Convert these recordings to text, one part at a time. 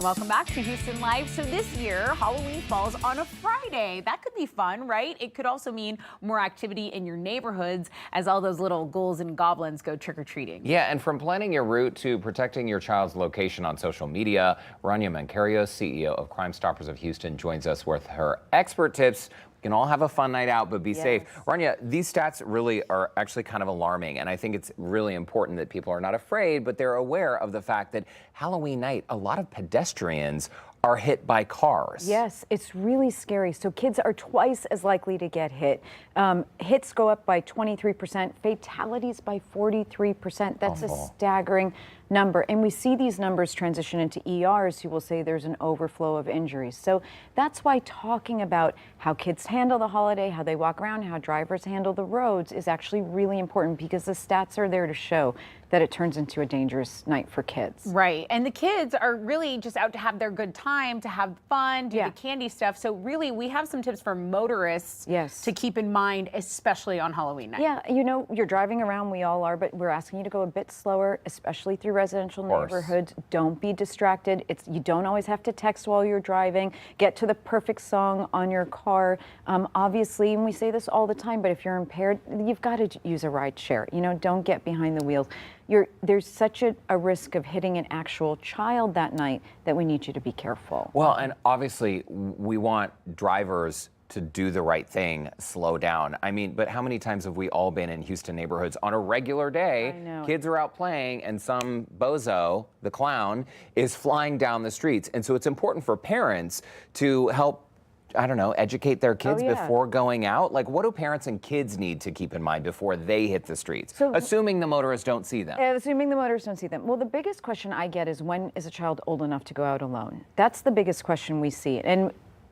Welcome back to Houston Live. So this year, Halloween falls on a Friday. That could be fun, right? It could also mean more activity in your neighborhoods as all those little ghouls and goblins go trick-or-treating. Yeah, and from planning your route to protecting your child's location on social media, Rania Mankarious, CEO of Crime Stoppers of Houston, joins us with her expert tips. We can all have a fun night out, but be safe. Rania, these stats really are actually kind of alarming, and I think it's really important that people are not afraid, but they're aware of the fact that Halloween night, a lot of pedestrians are hit by cars. Yes, it's really scary. So kids are twice as likely to get hit. Hits go up by 23%, fatalities by 43%. That's a staggering number. And we see these numbers transition into ERs who will say there's an overflow of injuries. So that's why talking about how kids handle the holiday, how they walk around, how drivers handle the roads is actually really important, because the stats are there to show that it turns into a dangerous night for kids. Right, and the kids are really just out to have their good time, to have fun, do the candy stuff. So really, we have some tips for motorists to keep in mind, especially on Halloween night. Yeah, you know, you're driving around, we all are, but we're asking you to go a bit slower, especially through residential neighborhoods. Don't be distracted. You don't always have to text while you're driving. Get to the perfect song on your car. Obviously, and we say this all the time, but if you're impaired, you've got to use a ride share. You know, don't get behind the wheels. There's such a risk of hitting an actual child that night that we need you to be careful. Well, and obviously we want drivers to do the right thing, slow down. I mean, but how many times have we all been in Houston neighborhoods on a regular day? I know. Kids are out playing and some bozo, the clown, is flying down the streets. And so it's important for parents to help, I don't know, educate their kids before going out. Like, what do parents and kids need to keep in mind before they hit the streets? So, assuming the motorists don't see them. Assuming the motorists don't see them. Well, the biggest question I get is, when is a child old enough to go out alone? That's the biggest question we see. And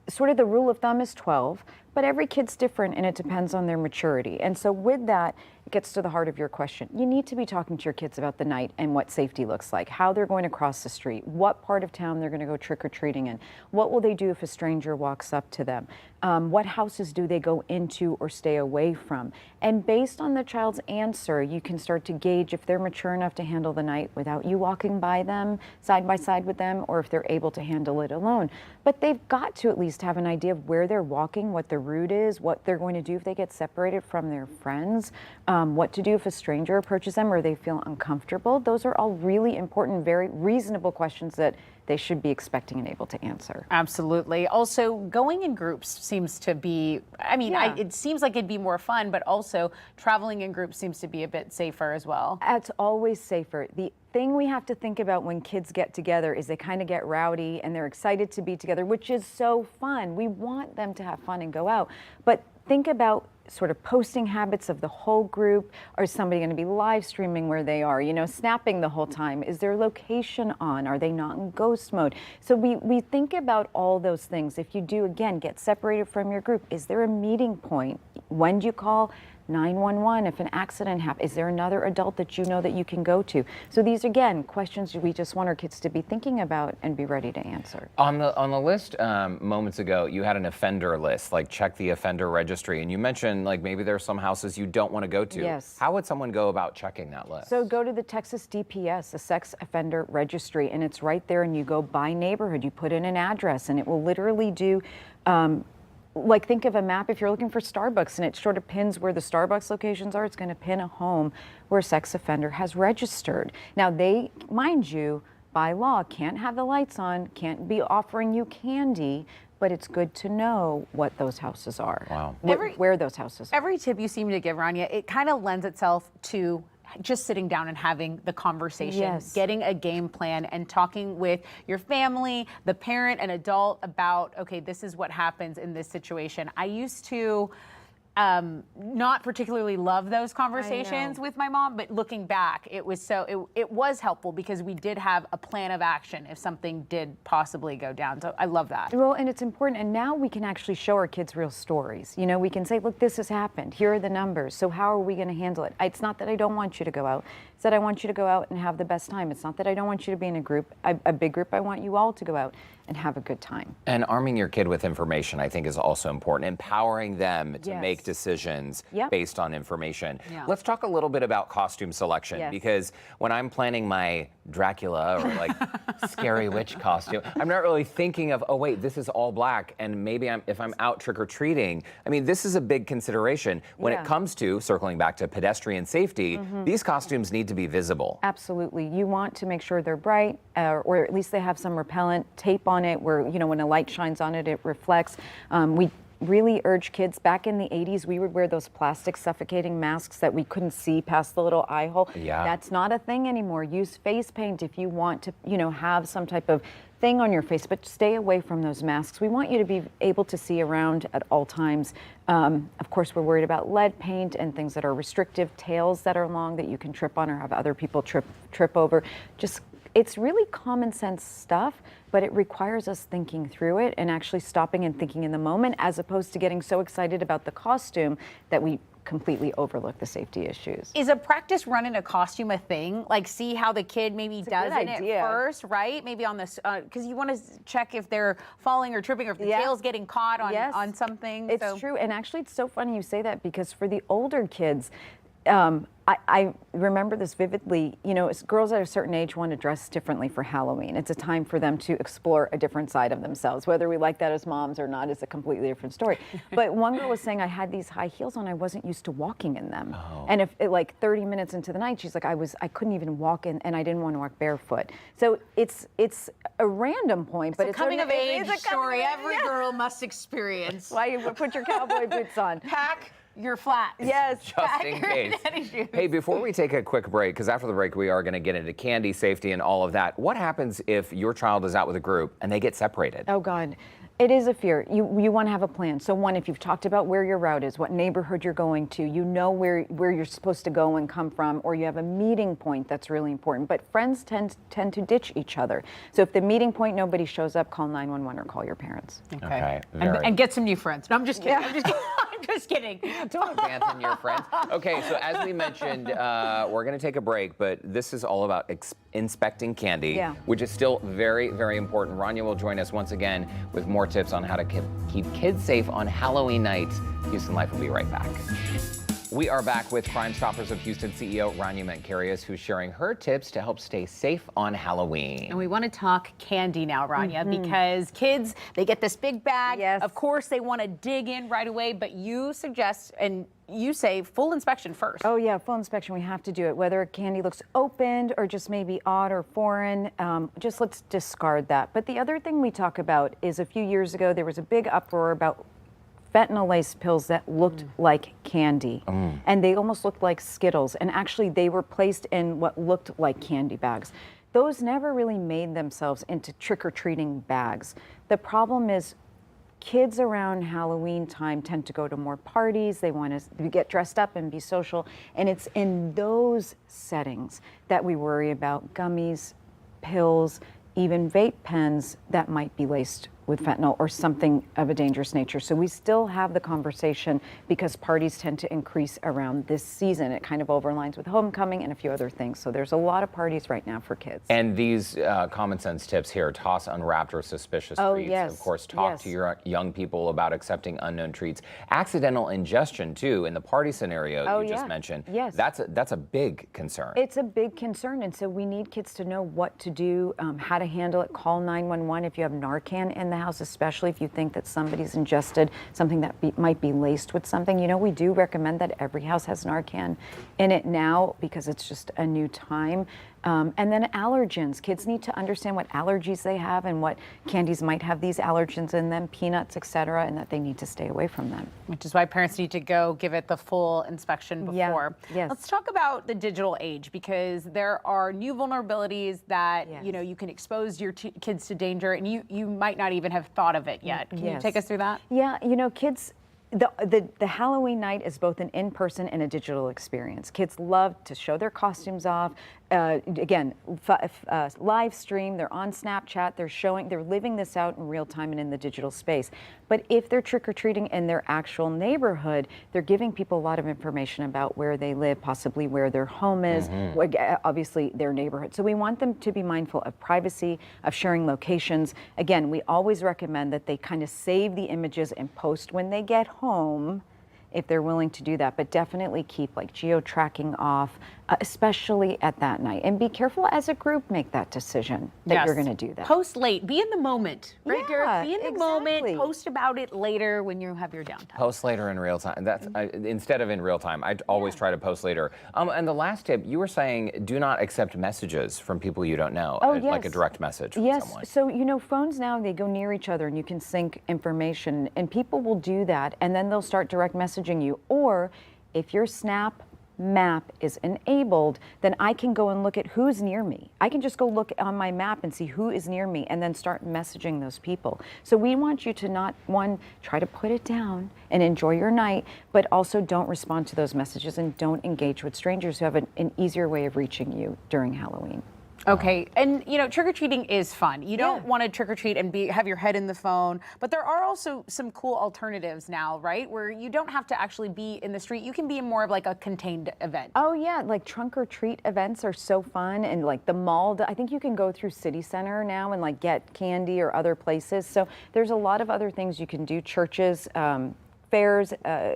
sort of the rule of thumb is 12, but every kid's different and it depends on their maturity. And so with that, it gets to the heart of your question. You need to be talking to your kids about the night and what safety looks like, how they're going to cross the street, what part of town they're going to go trick-or-treating in, what will they do if a stranger walks up to them, what houses do they go into or stay away from. And based on the child's answer, you can start to gauge if they're mature enough to handle the night without you walking by them, side by side with them, or if they're able to handle it alone. But they've got to at least have an idea of where they're walking, what the route is, what they're going to do if they get separated from their friends, what to do if a stranger approaches them or they feel uncomfortable. Those are all really important, very reasonable questions that they should be expecting and able to answer. Absolutely. Also, going in groups seems to be, I mean, it seems like it'd be more fun, but also traveling in groups seems to be a bit safer as well. It's always safer. The thing we have to think about when kids get together is they kind of get rowdy and they're excited to be together, which is so fun. We want them to have fun and go out. But think about sort of posting habits of the whole group. Or is somebody going to be live streaming where they are, you know, snapping the whole time? Is their location on? Are they not in ghost mode? So we think about all those things. If you do, again, get separated from your group, is there a meeting point? When do you call 911 if an accident happens? Is there another adult that you know that you can go to? So these, again, questions we just want our kids to be thinking about and be ready to answer. On the list moments ago, you had an offender list, like check the offender registry, and you mentioned like maybe there's some houses you don't want to go to. Yes. How would someone go about checking that list? So go to the Texas DPS, the sex offender registry, and it's right there, and you go by neighborhood, you put in an address, and it will literally do like, think of a map. If you're looking for Starbucks and it sort of pins where the Starbucks locations are, it's going to pin a home where a sex offender has registered. Now, they, mind you, by law, can't have the lights on, can't be offering you candy, but it's good to know what those houses are. Wow. Where those houses are. Every tip you seem to give, Rania, it kind of lends itself to just sitting down and having the conversation, getting a game plan and talking with your family, the parent and adult about, okay, this is what happens in this situation. I used to not particularly love those conversations with my mom, but looking back, it was helpful because we did have a plan of action if something did possibly go down. So I love that. Well, and it's important. And now we can actually show our kids real stories. You know, we can say, look, this has happened. Here are the numbers. So how are we going to handle it? It's not that I don't want you to go out. It's that I want you to go out and have the best time. It's not that I don't want you to be in a group, a big group. I want you all to go out and have a good time. And arming your kid with information, I think, is also important. Empowering them to Yes. make decisions Yep. based on information. Yeah. Let's talk a little bit about costume selection, Yes. because when I'm planning my Dracula or like scary witch costume, I'm not really thinking of, oh wait, this is all black, and maybe if I'm out trick-or-treating, I mean, this is a big consideration. When it Yeah. comes to, circling back to pedestrian safety, these costumes need to be visible. Absolutely. You want to make sure they're bright, or at least they have some repellent tape on it where, when a light shines on it, it reflects. We really urge kids. Back in the 80s, we would wear those plastic suffocating masks that we couldn't see past the little eye hole. Yeah. That's not a thing anymore. Use face paint if you want to, have some type of thing on your face, but stay away from those masks. We want you to be able to see around at all times. Of course, we're worried about lead paint and things that are restrictive, tails that are long that you can trip on or have other people trip over. It's really common sense stuff, but it requires us thinking through it and actually stopping and thinking in the moment, as opposed to getting so excited about the costume that we completely overlook the safety issues. Is a practice run in a costume a thing? Like, see how the kid maybe does good in it idea. first, right? Maybe on this, because you want to check if they're falling or tripping, or if the Yeah. tail's getting caught on, Yes. on something. It's so. true, and actually it's so funny you say that, because for the older kids, I remember this vividly. Girls at a certain age want to dress differently for Halloween. It's a time for them to explore a different side of themselves. Whether we like that as moms or not is a completely different story. But one girl was saying, I had these high heels on, I wasn't used to walking in them. Oh. And like 30 minutes into the night, she's like, I couldn't even walk in, and I didn't want to walk barefoot. So it's a random point, but It's a coming of age it's a story coming of- every yeah. girl must experience. Why you put your cowboy boots on. Pack your flats. Yes. Just in case. Tennis shoes. Hey, before we take a quick break, because after the break we are going to get into candy safety and all of that, what happens if your child is out with a group and they get separated? Oh God, it is a fear. You want to have a plan. So one, if you've talked about where your route is, what neighborhood you're going to, where you're supposed to go and come from, or you have a meeting point, that's really important. But friends tend to ditch each other. So if the meeting point nobody shows up, call 911 or call your parents. Okay, And get some new friends. No, I'm just kidding. Yeah. I'm just kidding. I'm just kidding. Don't abandon your friends. Okay, so as we mentioned, we're going to take a break, but this is all about inspecting candy, Yeah. which is still very, very important. Rania will join us once again with more tips on how to keep kids safe on Halloween night. Houston Life will be right back. We are back with Crime Stoppers of Houston CEO Rania Mankarious, who's sharing her tips to help stay safe on Halloween. And we want to talk candy now, Rania, because kids, they get this big bag. Yes. Of course, they want to dig in right away, but you suggest and you say full inspection first. Oh yeah, full inspection, we have to do it. Whether a candy looks opened or just maybe odd or foreign, just let's discard that. But the other thing we talk about is, a few years ago, there was a big uproar about fentanyl-laced pills that looked like candy. And they almost looked like Skittles. And actually, they were placed in what looked like candy bags. Those never really made themselves into trick-or-treating bags. The problem is, kids around Halloween time tend to go to more parties. They want to get dressed up and be social. And it's in those settings that we worry about gummies, pills, even vape pens that might be laced with fentanyl or something of a dangerous nature. So we still have the conversation, because parties tend to increase around this season. It kind of overlines with homecoming and a few other things. So there's a lot of parties right now for kids. And these common sense tips here: toss unwrapped or suspicious treats. Yes. Of course, talk to your young people about accepting unknown treats. Accidental ingestion too, in the party scenario you just mentioned. Yes. That's a big concern. It's a big concern, and so we need kids to know what to do, how to handle it. Call 911 if you have Narcan in the house, especially if you think that somebody's ingested something that might be laced with something. We do recommend that every house has Narcan in it now, because it's just a new time. And then allergens. Kids need to understand what allergies they have and what candies might have these allergens in them, peanuts, etc., and that they need to stay away from them. Which is why parents need to go give it the full inspection before. Yes. Let's talk about the digital age, because there are new vulnerabilities that Yes. you can expose your kids to danger, and you might not even have thought of it yet. Can you take us through that? Yeah, kids, the Halloween night is both an in-person and a digital experience. Kids love to show their costumes off. again, live stream, they're on Snapchat, they're living this out in real time and in the digital space. But if they're trick-or-treating in their actual neighborhood, they're giving people a lot of information about where they live, possibly where their home is, obviously their neighborhood. So we want them to be mindful of privacy, of sharing locations. Again, we always recommend that they kind of save the images and post when they get home, if they're willing to do that, but definitely keep like geo-tracking off, especially at that night. And be careful as a group, make that decision that you're going to do that. Post late, be in the moment, right? Yeah, Be in the moment, post about it later when you have your downtime. Post later in real time. That's instead of in real time. I always try to post later. And the last tip, you were saying, do not accept messages from people you don't know, like a direct message from someone. So you know, phones now, they go near each other and you can sync information, and people will do that, and then they'll start direct messaging you. Or if your Snap map is enabled, then I can go and look at who's near me. I can just go look on my map and see who is near me and then start messaging those people. So we want you to not, one, try to put it down and enjoy your night, but also don't respond to those messages and don't engage with strangers who have an easier way of reaching you during Halloween. Okay, and you know, trick-or-treating is fun. You don't want to trick-or-treat and have your head in the phone, but there are also some cool alternatives now, right? Where you don't have to actually be in the street. You can be in more of like a contained event. Oh yeah, like trunk or treat events are so fun, and like the mall, I think you can go through City Center now and like get candy or other places. So there's a lot of other things you can do. Churches, fairs,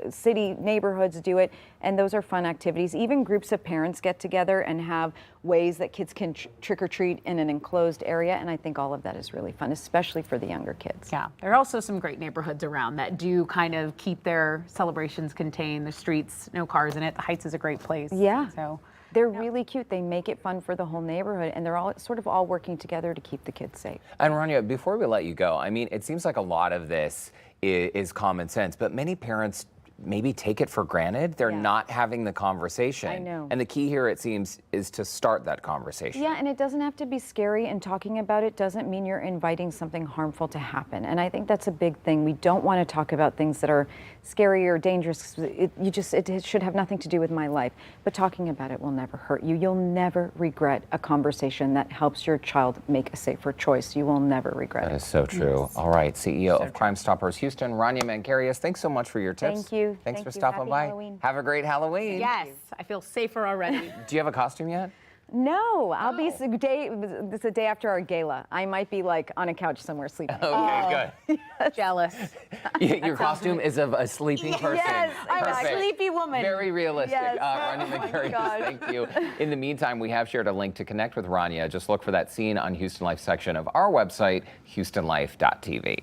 city neighborhoods do it, and those are fun activities. Even groups of parents get together and have ways that kids can trick or treat in an enclosed area, and I think all of that is really fun, especially for the younger kids. Yeah, there are also some great neighborhoods around that do kind of keep their celebrations contained. The streets, no cars in it. The Heights is a great place. Yeah. So they're really cute. They make it fun for the whole neighborhood, and they're all sort of all working together to keep the kids safe. And Rania, before we let you go, I mean, it seems like a lot of this is common sense, but many parents maybe take it for granted. They're not having the conversation. I know. And the key here, it seems, is to start that conversation. Yeah, and it doesn't have to be scary, and talking about it doesn't mean you're inviting something harmful to happen. And I think that's a big thing. We don't want to talk about things that are scary or dangerous. It should have nothing to do with my life. But talking about it will never hurt you. You'll never regret a conversation that helps your child make a safer choice. You will never regret it. That is so true. Yes. All right, CEO of Crime Stoppers Houston, Rania Mankarious, thanks so much for your tips. Thank you. Thanks Thank for you. stopping Happy by. Halloween. Have a great Halloween. yes, I feel safer already. Do you have a costume yet? No, I'll be it's the day after our gala. I might be like on a couch somewhere sleeping. Okay, good. Jealous. Your costume is of a sleeping person. Yes, I'm a Perfect. sleepy woman. Very realistic. Yes. Rania Oh my Mankarious, gosh. thank you. In the meantime, we have shared a link to connect with Rania. Just look for that scene on Houston Life section of our website, houstonlife.tv.